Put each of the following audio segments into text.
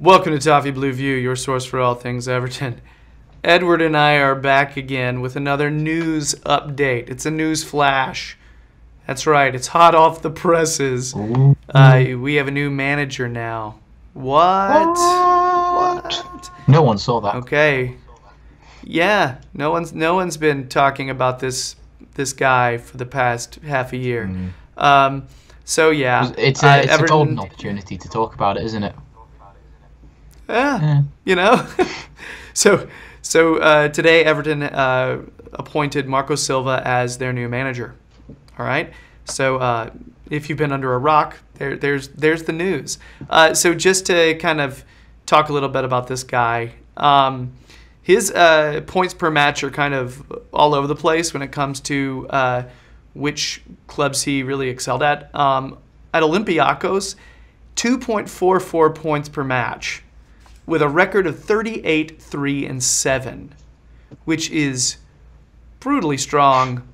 Welcome to Toffee Blue View, your source for all things Everton. Edward and I are back again with another news update. It's a news flash. That's right, it's hot off the presses. We have a new manager now. What? No one saw that. Okay. Yeah, no one's been talking about this guy for the past half a year. So yeah, it's a golden opportunity to talk about it, isn't it? Yeah. You know. So today Everton appointed Marco Silva as their new manager. All right. So if you've been under a rock, there's the news. So just to kind of talk a little bit about this guy, his points per match are kind of all over the place when it comes to which clubs he really excelled at. At Olympiacos, 2.44 points per match, with a record of 38, 3, and 7, which is brutally strong.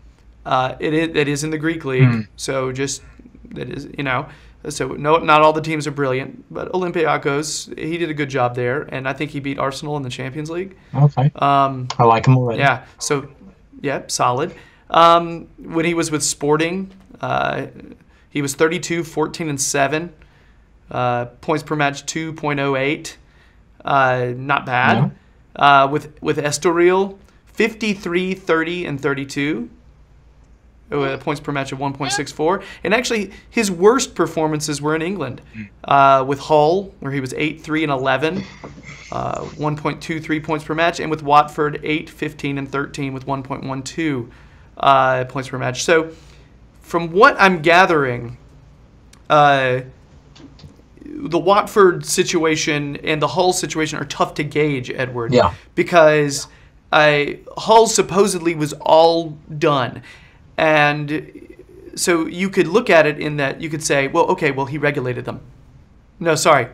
It is in the Greek league, so just that is, you know. So not all the teams are brilliant, but Olympiacos, he did a good job there, and I think he beat Arsenal in the Champions League. Okay. I like him already. Yeah. So, yeah, solid. When he was with Sporting, he was 32, 14, and 7. Points per match 2.08. Not bad. Yeah. With Estoril, 53, 30, and 32. Points per match of 1.64. And actually, his worst performances were in England. With Hull, where he was 8, 3, and 11, 1.23 points per match. And with Watford, 8, 15, and 13 with 1.12 points per match. So, from what I'm gathering, the Watford situation and the Hull situation are tough to gauge, Edward. Yeah. Because Hull supposedly was all done. And so you could look at it in that you could say, well, okay, well, he regulated them. No, sorry.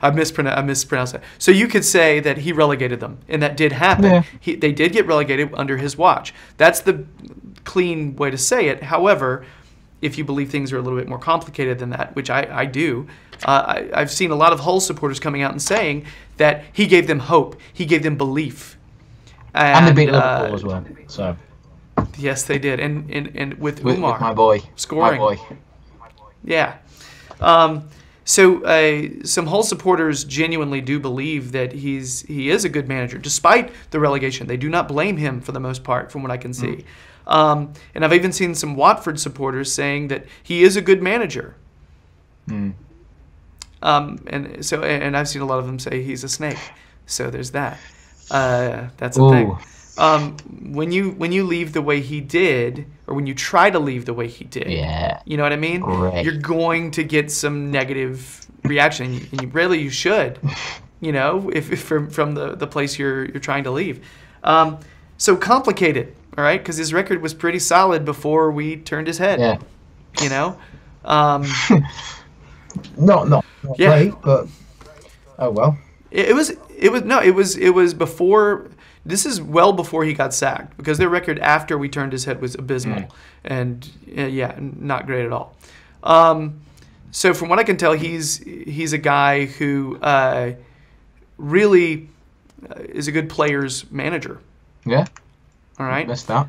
I mispronounced that. So you could say that he relegated them, and that did happen. Yeah. They did get relegated under his watch. That's the clean way to say it. However, if you believe things are a little bit more complicated than that, which I do, I've seen a lot of Hull supporters coming out and saying that he gave them hope. He gave them belief. And they beat Liverpool as well. So. Yes, they did, and with Umar, with my boy, scoring. My boy. Yeah. So some Hull supporters genuinely do believe that he is a good manager, despite the relegation. They do not blame him for the most part, from what I can see. And I've even seen some Watford supporters saying that he is a good manager. And I've seen a lot of them say he's a snake. So there's that. That's the thing. When you leave the way he did, or when you try to leave the way he did, you know what I mean? Great. You're going to get some negative reaction, and you should, you know, if from the place you're trying to leave. So complicated, all right? Because his record was pretty solid before we turned his head. Yeah. You know. Not great, but oh well. It was before. This is well before he got sacked, because their record after we turned his head was abysmal, and not great at all. So from what I can tell, he's a guy who really is a good player's manager. Yeah. All right. Messed that.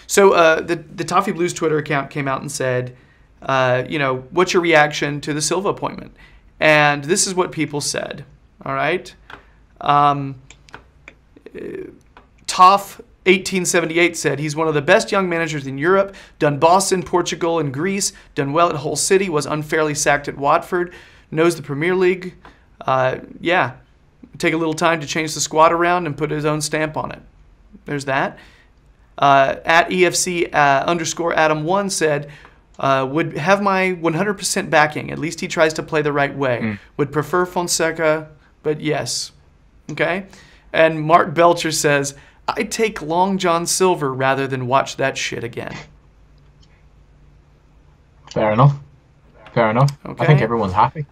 So the Toffee Blues Twitter account came out and said, what's your reaction to the Silva appointment? And this is what people said. All right. Toff 1878 said, he's one of the best young managers in Europe, done Boston, Portugal, and Greece, done well at Hull City, was unfairly sacked at Watford, knows the Premier League. Take a little time to change the squad around and put his own stamp on it. There's that. At EFC _ Adam1 said, would have my 100% backing. At least he tries to play the right way. Would prefer Fonseca, but yes. Okay? And Mark Belcher says, I'd take Long John Silver rather than watch that shit again. Fair enough. Okay. I think everyone's happy.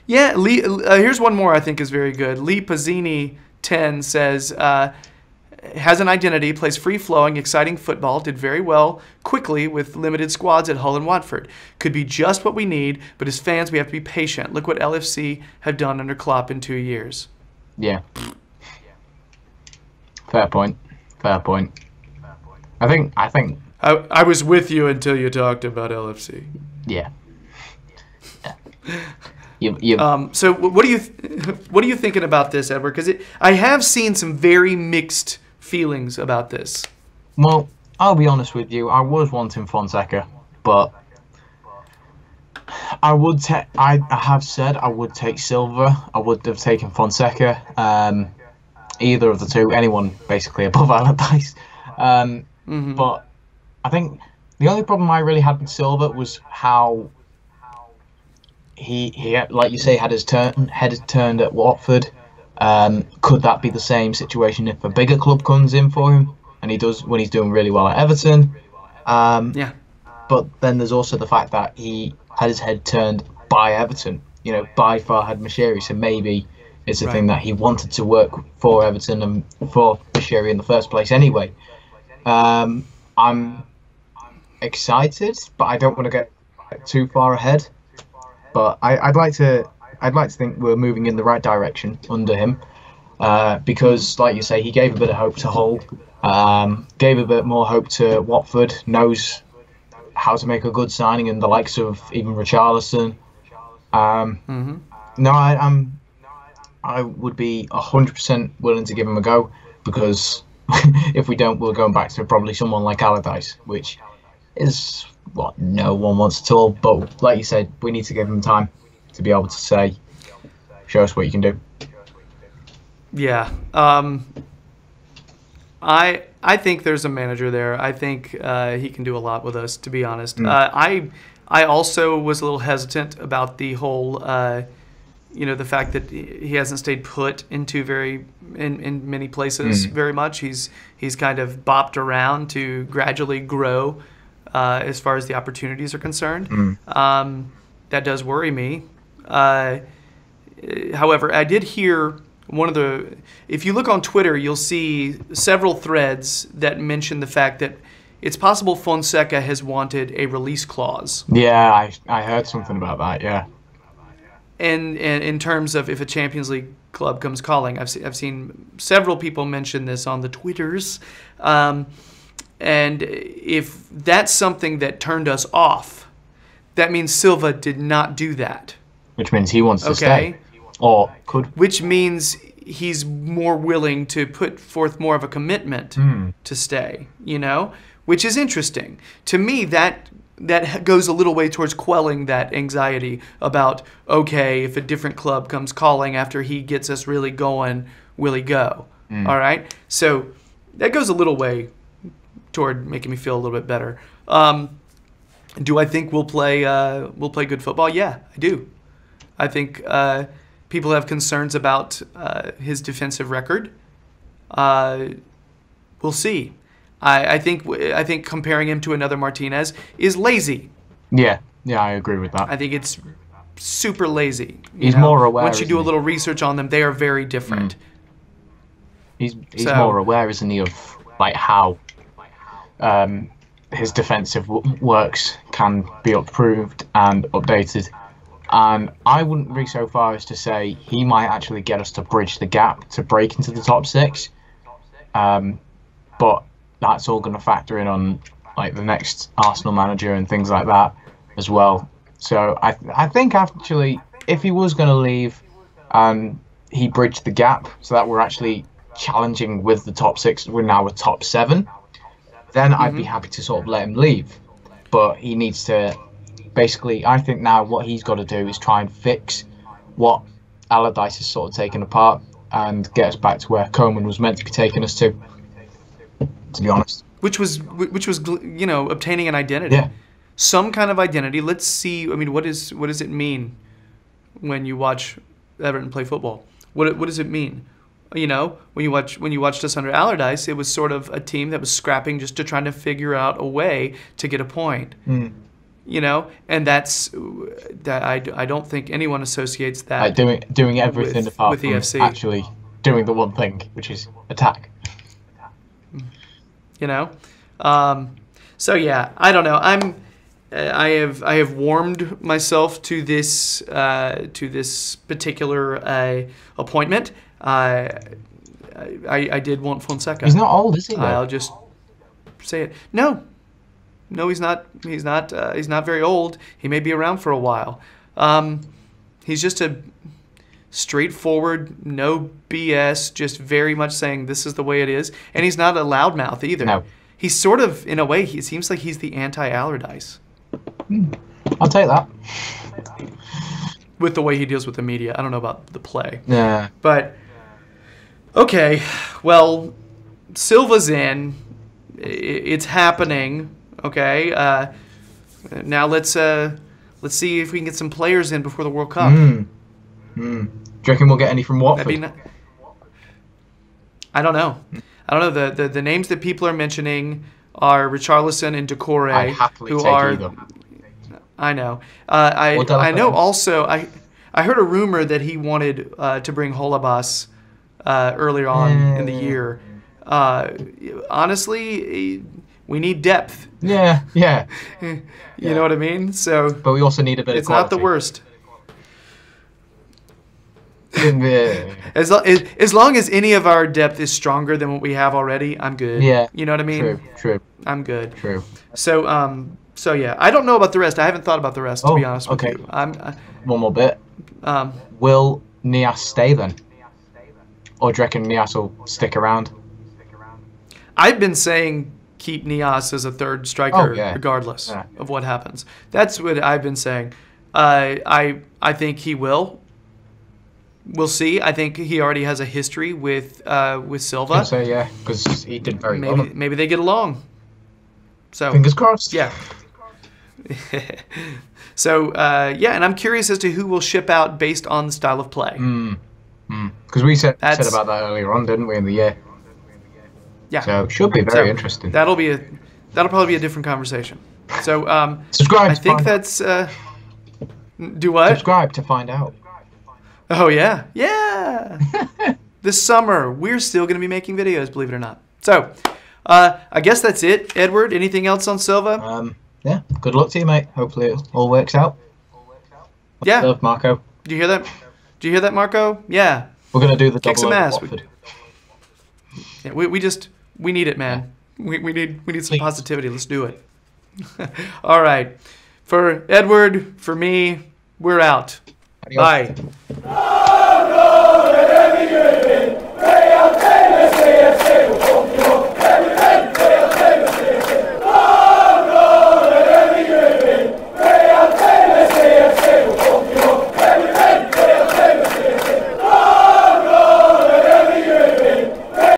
Here's one more I think is very good. Lee Pazzini 10 says, has an identity, plays free-flowing, exciting football, did very well quickly with limited squads at Hull and Watford. Could be just what we need, but as fans, we have to be patient. Look what LFC have done under Klopp in 2 years. Yeah. Fair point. Fair point. I think. I was with you until you talked about LFC. Yeah. You. So what are you thinking about this, Edward? Because I have seen some very mixed feelings about this. Well, I'll be honest with you. I was wanting Fonseca, but I have said I would take Silva. I would have taken Fonseca. Either of the two, anyone basically above Allardyce. But I think the only problem I really had with Silva was how he like you say, had his head turned at Watford. Could that be the same situation if a bigger club comes in for him, and he does when he's doing really well at Everton? Yeah. But then there's also the fact that he had his head turned by Everton, by Farhad Moshiri, so maybe it's a thing that he wanted to work for Everton and for Moshiri in the first place anyway. I'm excited, but I don't want to get too far ahead. But I'd like to think we're moving in the right direction under him, because, like you say, he gave a bit of hope to Hull, gave a bit more hope to Watford, knows how to make a good signing, and the likes of even Richarlison. No, I would be 100% willing to give him a go, because if we don't, we're going back to probably someone like Allardyce, which is what no one wants at all. But like you said, we need to give him time to be able to say, show us what you can do. Yeah. I think there's a manager there. I think he can do a lot with us, to be honest. I also was a little hesitant about the whole, the fact that he hasn't stayed put into in many places very much. He's kind of bopped around to gradually grow as far as the opportunities are concerned. That does worry me. However, I did hear if you look on Twitter, you'll see several threads that mention the fact that it's possible Fonseca has wanted a release clause. Yeah, I heard something about that, yeah. And in terms of if a Champions League club comes calling, I've seen several people mention this on the Twitters. And if that's something that turned us off, that means Silva did not do that. Which means he wants to stay. Or could. Which means he's more willing to put forth more of a commitment to stay, which is interesting. To me, that goes a little way towards quelling that anxiety about, okay, if a different club comes calling after he gets us really going, will he go? All right? So that goes a little way toward making me feel a little bit better. Do I think we'll play good football? Yeah, I do. I think people have concerns about his defensive record. We'll see. I think comparing him to another Martinez is lazy. Yeah, I agree with that. I think it's super lazy. He's more aware. Once you do a little research on them, they are very different. He's more aware, isn't he, of how his defensive works can be improved and updated. And I wouldn't reach so far as to say he might actually get us to bridge the gap to break into the top six. But that's all going to factor in on the next Arsenal manager and things like that as well. So I think actually if he was going to leave and he bridged the gap so that we're actually challenging with the top six, we're now a top seven, then I'd be happy to sort of let him leave. But he needs to basically, I think now what he's got to do is try and fix what Allardyce has sort of taken apart and get us back to where Koeman was meant to be taking us to be honest. Which was obtaining an identity. Yeah. Some kind of identity. Let's see. I mean, what does it mean when you watch Everton play football? What does it mean? When you watched us under Allardyce, it was sort of a team that was scrapping just to trying to figure out a way to get a point. And that's that. I don't think anyone associates that doing everything apart with from EFC. Actually doing the one thing, which is attack. You know, so yeah, I don't know. I have warmed myself to this particular appointment. I did want Fonseca. He's not old, is he? I'll just say it. No, he's not. He's not very old. He may be around for a while. He's just a straightforward, no BS, just very much saying this is the way it is. And he's not a loudmouth either. No. He's sort of, in a way, he seems like he's the anti-Allardyce. I'll take that. With the way he deals with the media. I don't know about the play. Yeah. But, okay, well, Silva's in. It's happening, okay? Now let's see if we can get some players in before the World Cup. Do you reckon we'll get any from Watford? I don't know. The names that people are mentioning are Richarlison and Decore, I'd happily who take are. either. I know. I know. Also, I heard a rumor that he wanted to bring Holebas earlier on in the year. Honestly, we need depth. Yeah. You know what I mean? So, but we also need a bit of quality. It's not the worst. Yeah. As long as any of our depth is stronger than what we have already, I'm good. Yeah. You know what I mean? True. I'm good. True. So yeah, I don't know about the rest. I haven't thought about the rest, to be honest with you. One more bit. Will Nias stay then? Or do you reckon Nias will stick around? I've been saying keep Nias as a third striker regardless of what happens. That's what I've been saying. I think he will. We'll see. I think he already has a history with Silva. I say yeah, because he did very well. Maybe they get along. So fingers crossed. Yeah. So and I'm curious as to who will ship out based on the style of play. Because we said about that earlier on, didn't we, in the year? Yeah. So it should be very interesting. That'll probably be a different conversation. So subscribe. I think that's do what? Subscribe to find out. Oh yeah. This summer we're still going to be making videos, believe it or not. So I guess that's it. Edward, anything else on Silva? Yeah. Good luck to you, mate. Hopefully it all works out. Yeah. Love, Marco. Do you hear that? Do you hear that, Marco? Yeah. We're gonna do the kick some double ass. Watford. Yeah, we need it, man. We need some positivity. Let's do it. All right. For Edward, for me, we're out. Adios. Bye.